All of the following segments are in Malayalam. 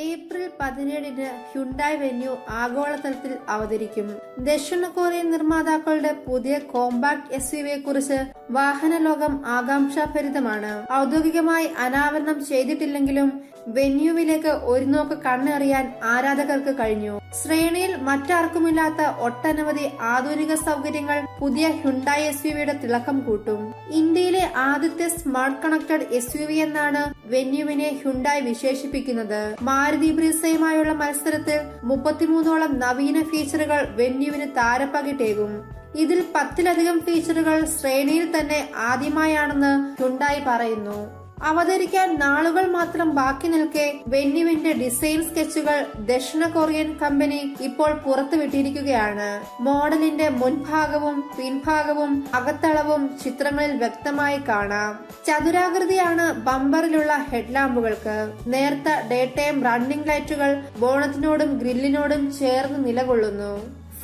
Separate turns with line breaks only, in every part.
ഏപ്രിൽ 17-ന് ഹ്യുണ്ടായ് വെന്യൂ ആഗോളതലത്തിൽ അവതരിക്കും. ദക്ഷിണ കൊറിയൻ നിർമ്മാതാക്കളുടെ പുതിയ കോമ്പാക്ട് SUVയെ കുറിച്ച് വാഹന ലോകം ആകാംക്ഷാഭരിതമാണ്. ഔദ്യോഗികമായി അനാവരണം ചെയ്തിട്ടില്ലെങ്കിലും വെന്യൂവിലേക്ക് ഒരു നോക്ക് കണ്ണെറിയാൻ ആരാധകർക്ക് കഴിഞ്ഞു. ശ്രേണിയിൽ മറ്റാർക്കുമില്ലാത്ത ഒട്ടനവധി ആധുനിക സൗകര്യങ്ങൾ പുതിയ ഹ്യുണ്ടായ് SUVയുടെ തിളക്കം കൂട്ടും. ഇന്ത്യയിലെ ആദ്യത്തെ സ്മാർട്ട് കണക്റ്റഡ് SUV എന്നാണ് വെന്യൂവിനെ ഹ്യുണ്ടായ് വിശേഷിപ്പിക്കുന്നത്. മാരുതി ബ്രീസയുമായുള്ള മത്സരത്തിൽ 33ഓളം നവീന ഫീച്ചറുകൾ വെന്യൂവിന് താരപ്പകിട്ടേകും. ഇതിൽ 10-ലധികം ഫീച്ചറുകൾ ശ്രേണിയിൽ തന്നെ ആദ്യമായാണെന്ന് ഹ്യുണ്ടായ് പറയുന്നു. അവതരിക്കാൻ നാളുകൾ മാത്രം ബാക്കി നിൽക്കെ വെന്യൂവിന്റെ ഡിസൈൻ സ്കെച്ചുകൾ ദക്ഷിണ കൊറിയൻ കമ്പനി ഇപ്പോൾ പുറത്തുവിട്ടിരിക്കുകയാണ്. മോഡലിന്റെ മുൻഭാഗവും പിൻഭാഗവും അകത്തളവും ചിത്രങ്ങളിൽ വ്യക്തമായി കാണാം. ചതുരാകൃതിയാണ് ബമ്പറിലുള്ള ഹെഡ്ലാമ്പുകൾക്ക്. നേർത്ത ഡേ ടൈം റണ്ണിംഗ് ലൈറ്റുകൾ ബോണറ്റിനോടും ഗ്രില്ലിനോടും ചേർന്ന് നിലകൊള്ളുന്നു.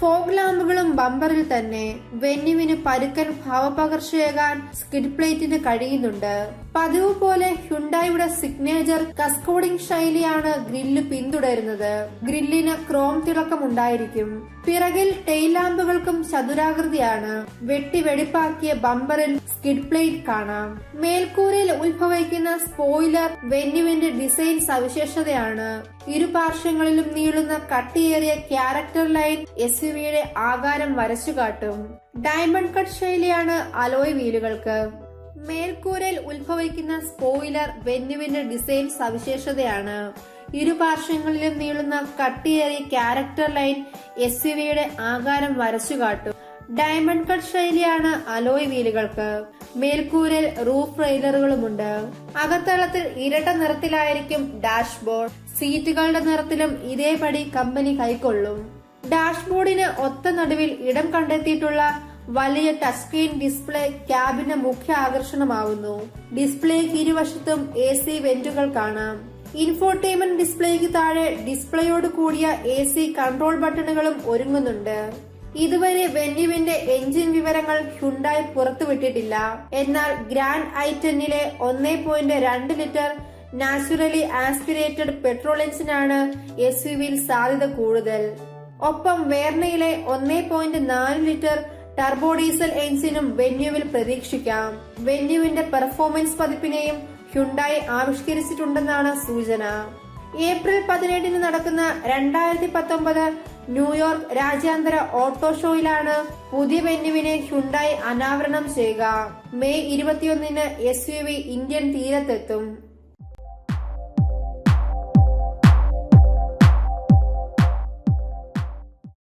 ഫോഗ് ലാമ്പുകളും ബമ്പറിൽ തന്നെ. വെന്യൂവിന് പരുക്കൻ ഭാവപകർച്ചയേകാൻ സ്കിഡ് പ്ലേറ്റിന് കഴിയുന്നുണ്ട്. പതിവ് പോലെ ഹ്യുണ്ടായുടെ സിഗ്നേച്ചർ കസ്കോഡിംഗ് ശൈലിയാണ് ഗ്രില്ല് പിന്തുടരുന്നത്. ഗ്രില്ലിന് ക്രോം തിളക്കമുണ്ടായിരിക്കും. പിറകിൽ ടെയിൽ ലാമ്പുകൾക്കും ചതുരാകൃതിയാണ്. വെടിപ്പാക്കിയ ബമ്പറിൽ സ്കിഡ് പ്ലേറ്റ് കാണാം. മേൽക്കൂരയിൽ ഉത്ഭവിക്കുന്ന സ്പോയിലർ വെന്യൂവിന്റെ ഡിസൈൻ സവിശേഷതയാണ്. ഇരുപാർശ്വങ്ങളിലും നീളുന്ന കട്ടിയേറിയ ക്യാരക്ടർ ലൈൻ SUVയുടെ ആകാരം വരച്ചുകാട്ടും. ഡയമണ്ട് കട്ട് ശൈലിയാണ് അലോയ് വീലുകൾക്ക്. മേൽക്കൂരയിൽ ഉത്ഭവിക്കുന്ന സ്പോയിലർ വെന്യൂവിന്റെ ഡിസൈൻ സവിശേഷതയാണ്. ഇരുപാർശ്വങ്ങളിലും നീളുന്ന കട്ടിയേറിയ ക്യാരക്ടർ ലൈൻ SUVയുടെ ആകാരം വരച്ചുകാട്ടും. ഡയമണ്ട് കട്ട് ശൈലിയാണ് അലോയ് വീലുകൾക്ക്. മേൽക്കൂരയിൽ റൂഫ് റെയിലറുകളുമുണ്ട്. അകത്തളത്തിൽ ഇരട്ട നിറത്തിലായിരിക്കും ഡാഷ്ബോർഡ്. സീറ്റുകളുടെ നിറത്തിലും ഇതേപടി കമ്പനി കൈക്കൊള്ളും. ഡാഷ്ബോർഡിന് ഒത്ത നടുവിൽ ഇടം കണ്ടെത്തിയിട്ടുള്ള വലിയ ടച്ച് സ്ക്രീൻ ഡിസ്പ്ലേ ക്യാബിന്റെ മുഖ്യ ആകർഷണമാവുന്നു. ഡിസ്പ്ലേക്ക് ഇരുവശത്തും AC വെന്റുകൾ കാണാം. ഇൻഫോർടൈൻമെന്റ് ഡിസ്പ്ലേക്ക് താഴെ ഡിസ്പ്ലേയോട് കൂടിയ AC കൺട്രോൾ ബട്ടണുകളും ഒരുങ്ങുന്നുണ്ട്. ഇതുവരെ വെന്യൂവിന്റെ എഞ്ചിൻ വിവരങ്ങൾ ഹ്യുണ്ടായ് പുറത്തുവിട്ടിട്ടില്ല. എന്നാൽ ഗ്രാൻഡ് i10-ലെ 1.2 ലിറ്റർ നാച്ചുറലി ആസ്പിരേറ്റഡ് പെട്രോൾ എഞ്ചിനാണ് SUVയിൽ സാധ്യത കൂടുതൽ. ഒപ്പം വേർണയിലെ 1.4 ലിറ്റർ ടർബോ ഡീസൽ എഞ്ചിനും വെന്യൂവിൽ പ്രതീക്ഷിക്കാം. വെന്യൂവിന്റെ പെർഫോമൻസ് പതിപ്പിനെയും ഹ്യുണ്ടായ് ആവിഷ്കരിച്ചിട്ടുണ്ടെന്നാണ് സൂചന. ഏപ്രിൽ 17-ന് നടക്കുന്ന 2019 ന്യൂയോർക്ക് രാജ്യാന്തര ഓട്ടോ ഷോയിലാണ് പുതിയ വെന്യൂവിനെ ഹ്യുണ്ടായ് അനാവരണം ചെയ്യുക. മെയ് 21-ന് SUV ഇന്ത്യൻ തീരത്തെത്തും.